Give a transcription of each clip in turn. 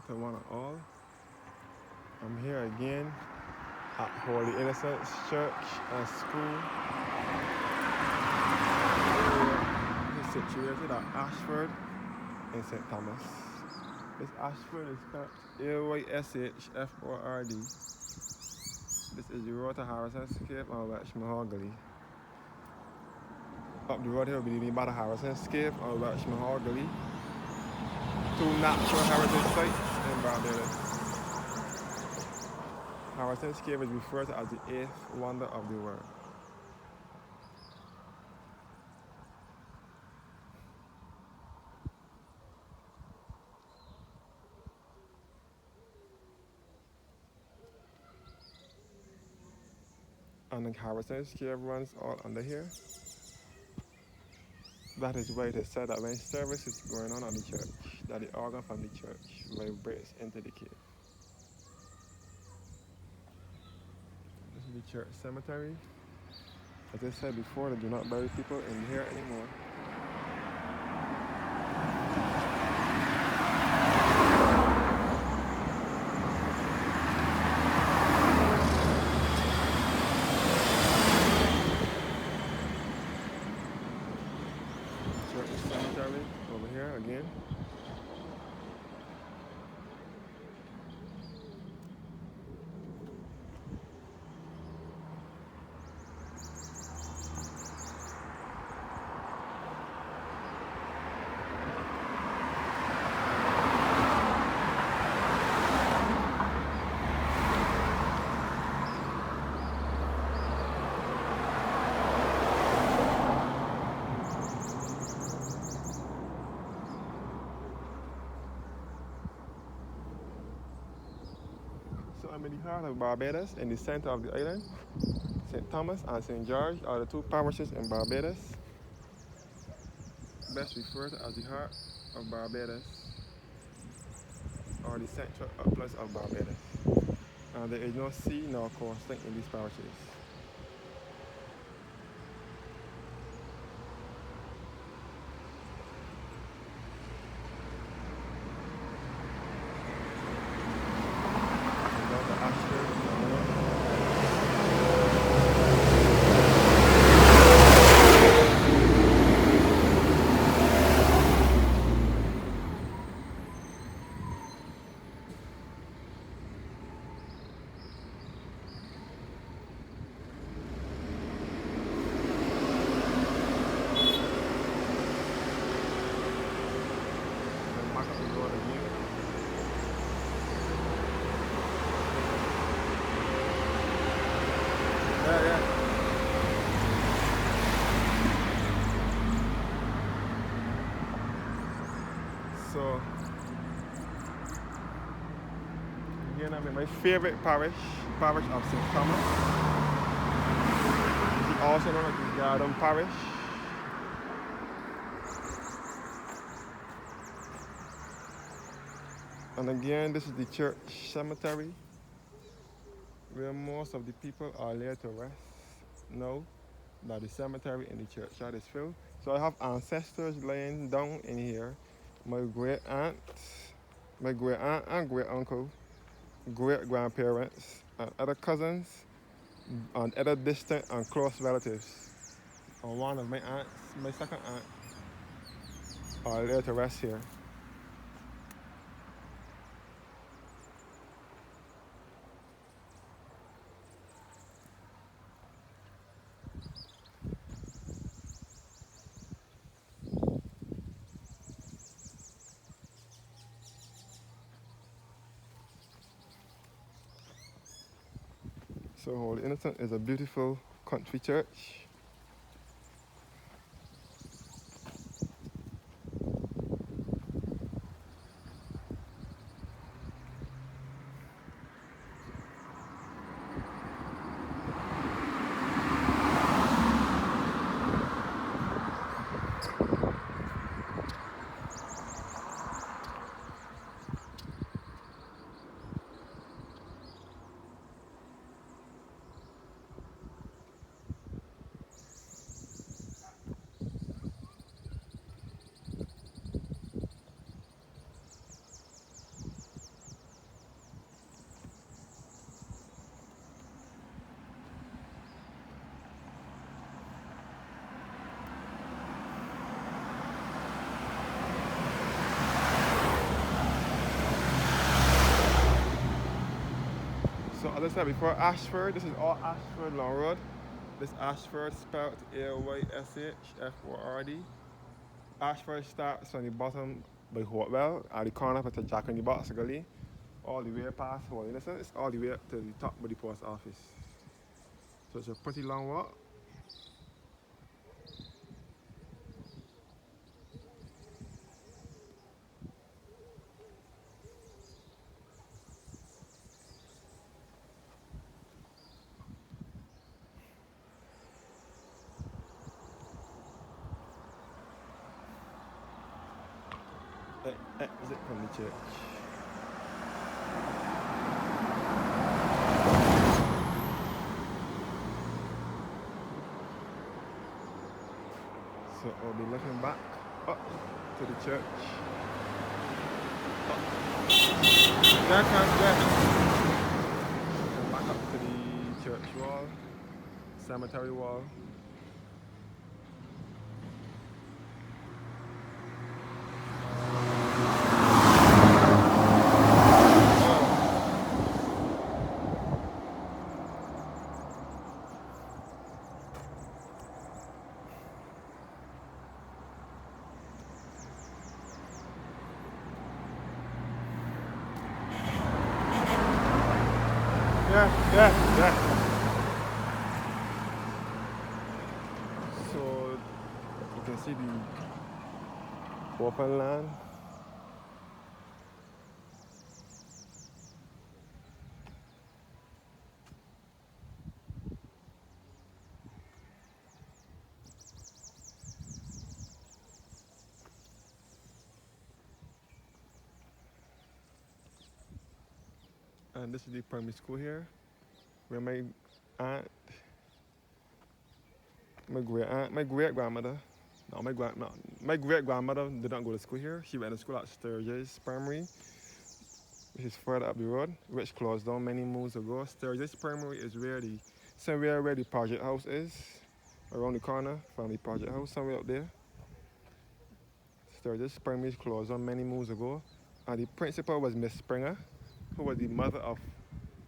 to one and all. I'm here again at Holy Innocents Church and School. It's situated at Ayshford in St. Thomas. This Ayshford is spelled Ayshford. This is the road to Harrison Scape and Welsh Mahogany. Up the road here will be the Bada Harrison Scape and Welsh Mahogany. Two natural heritage sites in Barbados. Harrison Cave is referred to as the 8th wonder of the world. And the Harrison Cave runs all under here. That is why it is said that when service is going on at the church, that the organ from the church vibrates into the cave. This is the church cemetery. As I said before, they do not bury people in here anymore. Church cemetery over here again. So I'm in the heart of Barbados, in the center of the island. St. Thomas and St. George are the two parishes in Barbados, best referred to as the heart of Barbados, or the central uplands of Barbados. And there is no sea nor coastline in these parishes. So, again, I'm in my favorite parish of St. Thomas. It's also known as the Garden Parish. And again, this is the church cemetery, where most of the people are laid to rest now that the cemetery in the churchyard is filled. So I have ancestors laying down in here. My great aunt and great uncle, great grandparents, and other cousins, and other distant and close relatives. And one of my aunts, my second aunt, are laid to rest here. So Holy Innocent is a beautiful country church. as I said before, Ayshford. This is all Ayshford Long Road. This Ayshford spelled Ayshford. Ayshford starts on the bottom by Hotwell, at the corner of the Jack in the Box Gully, all the way past Holy Innocent. It's all the way up to the top of the post office. So it's a pretty long walk. Exit from the church. So I'll be looking back up to the church. There comes that. And back up to the church wall, cemetery wall. Yeah. So you can see the open land. And this is the primary school here, where my aunt, my great grandmother, my great grandmother did not go to school here. She went to school at Sturgis Primary, which is further up the road, which closed down many moons ago. Sturgis Primary is somewhere where the project house is, around the corner from the project house, somewhere up there. Sturgis Primary closed down many moons ago, and the principal was Miss Springer, who was the mother of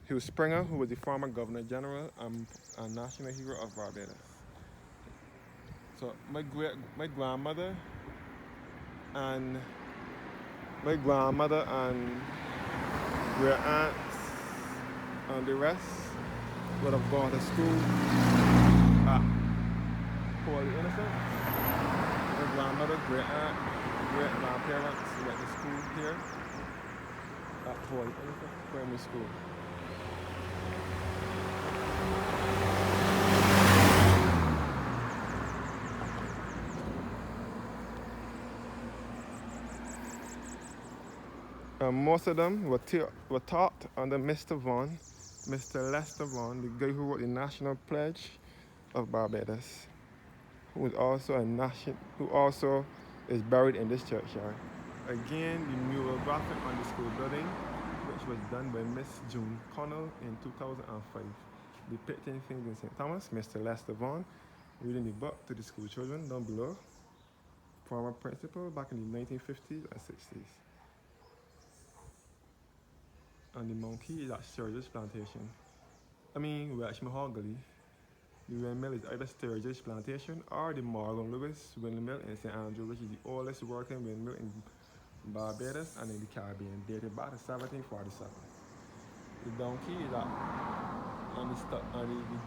Hugh Springer, who was the former Governor General and National Hero of Barbados. So my grandmother and great aunts and the rest would have gone to school at Holy Innocent. My grandmother, great aunt, great grandparents went to school here at Holy Innocent Primary School. Most of them were taught under Mr. Lester Vaughan, the guy who wrote the National Pledge of Barbados, who also is buried in this churchyard. Again, the mural graphic on the school building, which was done by Miss June Connell in 2005, depicting things in St. Thomas. Mr. Lester Vaughan reading the book to the school children down below, former principal back in the 1950s and 60s. And the monkey is at Sturgis Plantation. Welshmore Gully. The windmill is either Sturgis Plantation or the Morgan Lewis windmill in St. Andrew, which is the oldest working windmill in Barbados and in the Caribbean, dated back to 1747. The donkey is the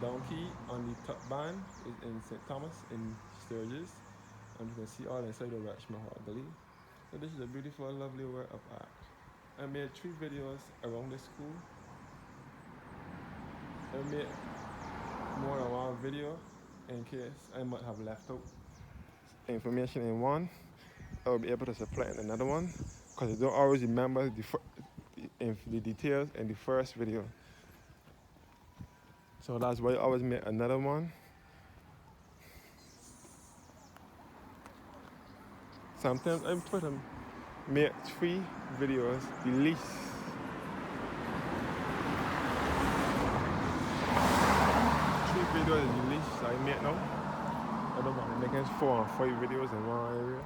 donkey on the top band is in St. Thomas in Sturgis, and you can see all inside the Welshmore Gully. So this is a beautiful, lovely work of art. I made 3 videos around the school. I made more than one video in case I might have left out information in one. I'll be able to supply in another one because I don't always remember the details in the first video. So that's why I always make another one. Sometimes I make 3 videos, the least. 3 videos is the least I make now. I don't want to make 4 or 5 videos in one area.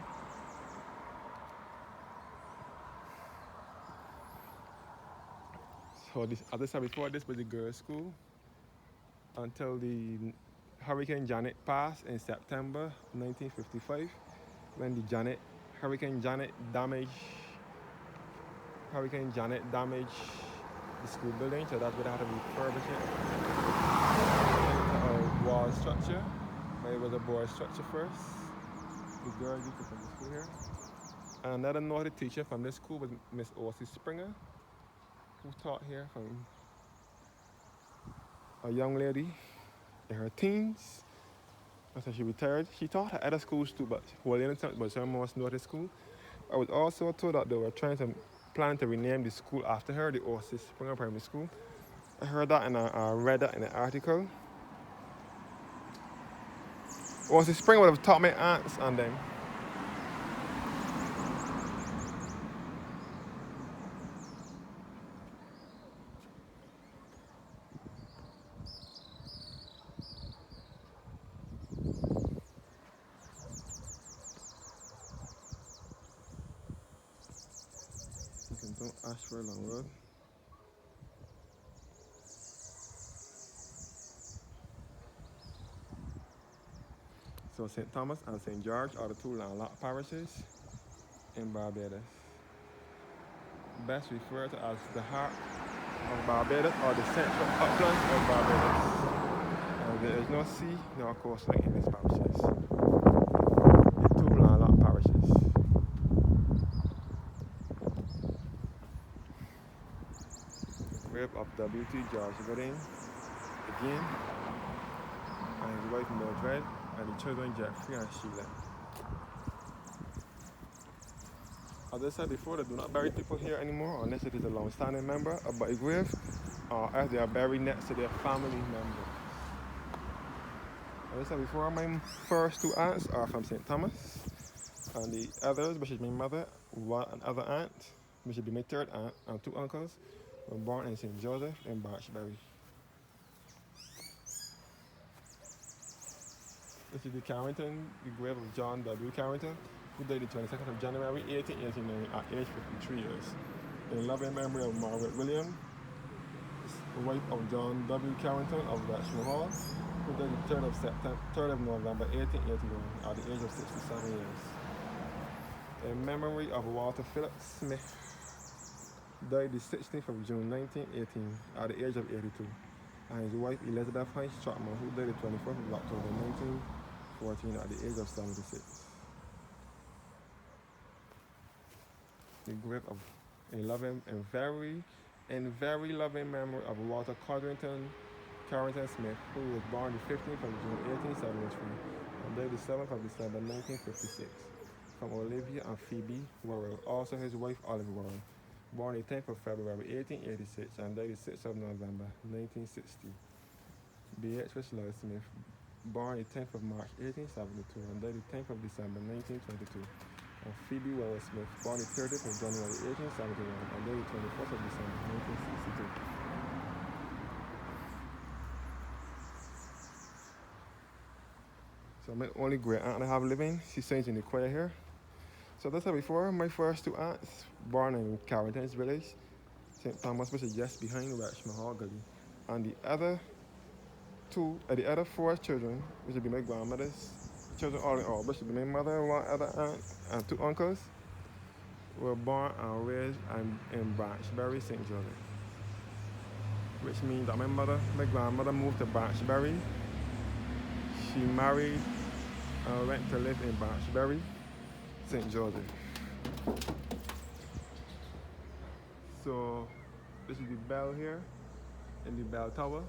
So this, as I said before, this was the girls' school until the Hurricane Janet passed in September 1955, when the Hurricane Janet damaged the school building, so that's why they had to refurbish it into a wall structure. But it was a board structure first. The girls used to come to school here. Another naughty teacher from this school was Miss Orsi Springer, who taught here from a young lady in her teens. After she retired, she taught at other schools too, but was her most naughty school. I was also told that they were planning to rename the school after her, the Orsi Springer Primary School. I heard that and I read that in an article. Orsi Springer would have taught my aunts and them. Ayshford Long Road. So St. Thomas and St. George are the two landlocked parishes in Barbados. Best referred to as the heart of Barbados or the central uplands of Barbados. And there is no sea nor coastline in these parishes. The two landlocked parishes. Grave of W.T. George Gooding again, and his wife Mildred, and the children Jeffrey and Sheila. As I said before, they do not bury people here anymore unless it is a long-standing member of the grave or as they are buried next to their family members. As I said before, my first two aunts are from St. Thomas, and the others, which is my mother, one other aunt, which would be my third aunt, and two uncles, were born in St. Joseph in Barchbury. This is the grave of John W. Carrington, who died the 22nd of January 1889 at age 53 years. In loving memory of Margaret William, the wife of John W. Carrington of Richmond Hall, who died the 3rd of November 1881 at the age of 67 years. In memory of Walter Philip Smith, died the 16th of June 1918 at the age of 82, and his wife Elizabeth Hines Chapman, who died the 24th of October 1914 at the age of 76. The grave of very loving memory of Walter Carrington Smith, who was born the 15th of June 1873 and died the 7th of December 1956, from Olivia and Phoebe Worrell, also his wife Olive Worrell, born the 10th of February 1886 and died the 6th of November 1960. Beatrice Lloyd Smith, born the 10th of March 1872 and died the 10th of December 1922. And Phoebe Worrell Smith, born the 30th of January 1871 and died the 24th of December 1962. So my only great aunt I have living, she sings in the choir here. So that's how before, my first two aunts, born in Carrington's village, St. Thomas, which is just behind Richmond Hall Gully. And the other four children, which would be my grandmother's children all in all, which would be my mother, one other aunt, and two uncles, were born and raised in Branchbury, St. Joseph. Which means that my grandmother moved to Branchbury. She married and went to live in Branchbury, St. Joseph. So this is the bell here in the bell tower.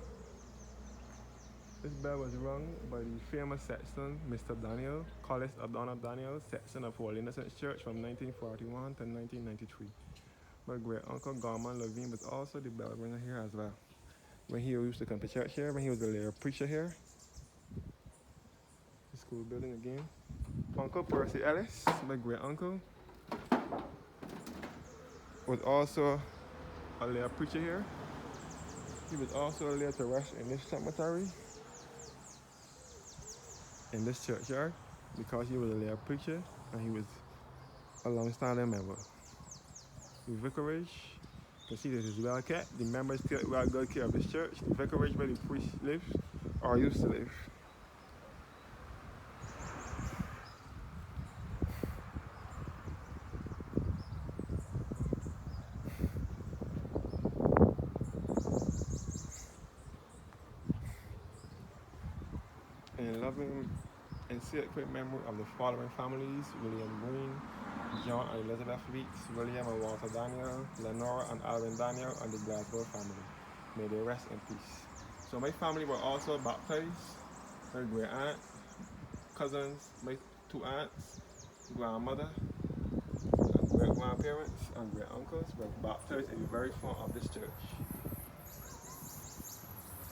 This bell was rung by the famous sexton, Mr. Daniel, Collis O'Donnell Daniel, sexton of Holy Innocents Church from 1941 to 1993. My great uncle Gorman Levine was also the bell ringer here as well. When he used to come to church here, when he was a later preacher here. The school building again. Uncle Percy Ellis, my great uncle, was also a later preacher here. He was also later to rest in this cemetery, in this churchyard, because he was a later preacher and he was a long-standing member. The vicarage You can see this is well kept. The members take well good care of this church. The vicarage where the priest lives or used to live. In loving and sacred memory of the following families: William Green, John and Elizabeth Weeks, William and Walter Daniel, Lenora and Alvin Daniel, and the Glasgow family. May they rest in peace. So my family were also baptized. My great aunt, cousins, my two aunts, grandmother, and great grandparents, and great uncles were baptized in the very front of this church.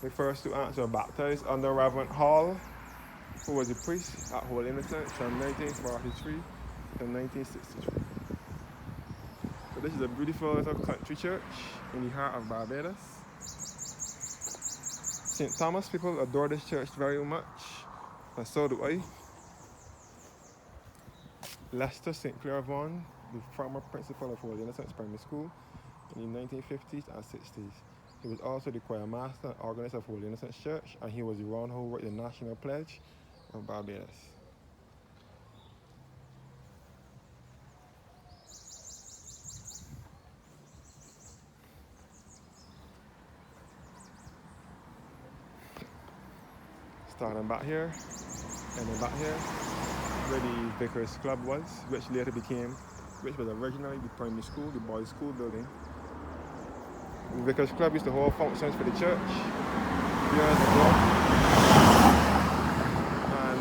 My first two aunts were baptized under Reverend Hall, who was a priest at Holy Innocents from 1943 to 1963. So this is a beautiful little country church in the heart of Barbados. St. Thomas people adore this church very much, and so do I. Lester St. Clair Vaughan, the former principal of Holy Innocents Primary School in the 1950s and 60s. He was also the choir master and organist of Holy Innocents Church, and he was the one who wrote the National Pledge of Barbados. Starting back here, and then back here, where the Vicar's Club was, which was originally the primary school, the boys' school building. The Vicar's Club used to hold functions for the church years ago. And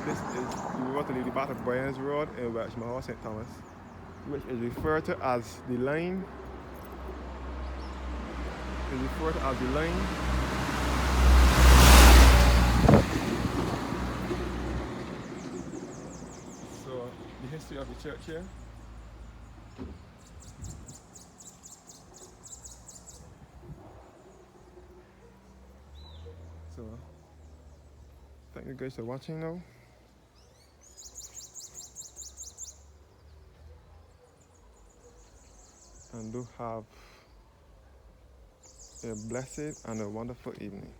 this is, we want to leave the back of Brian's Road in Welshmore, St. Thomas, which is referred to as the line. So the history of the church here. So thank you guys for watching now. And do have a blessed and a wonderful evening.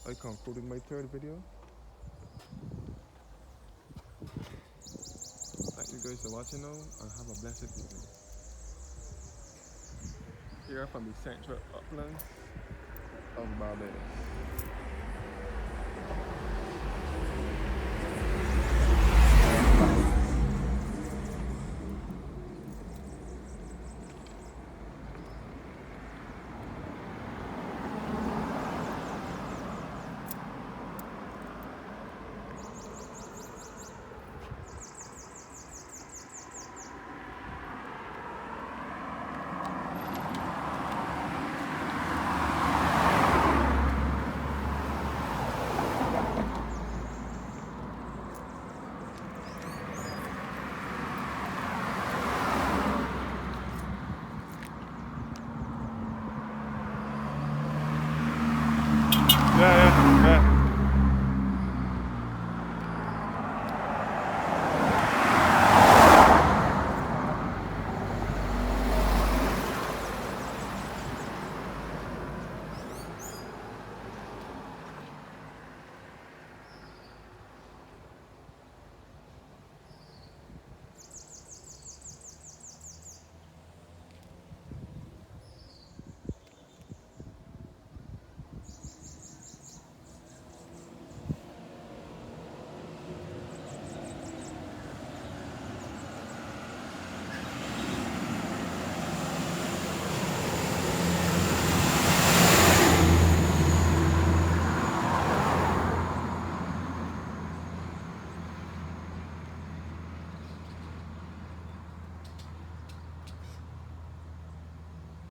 I concluded my third video. Thank you guys for watching now, and have a blessed evening. Here from the central uplands of Barbados.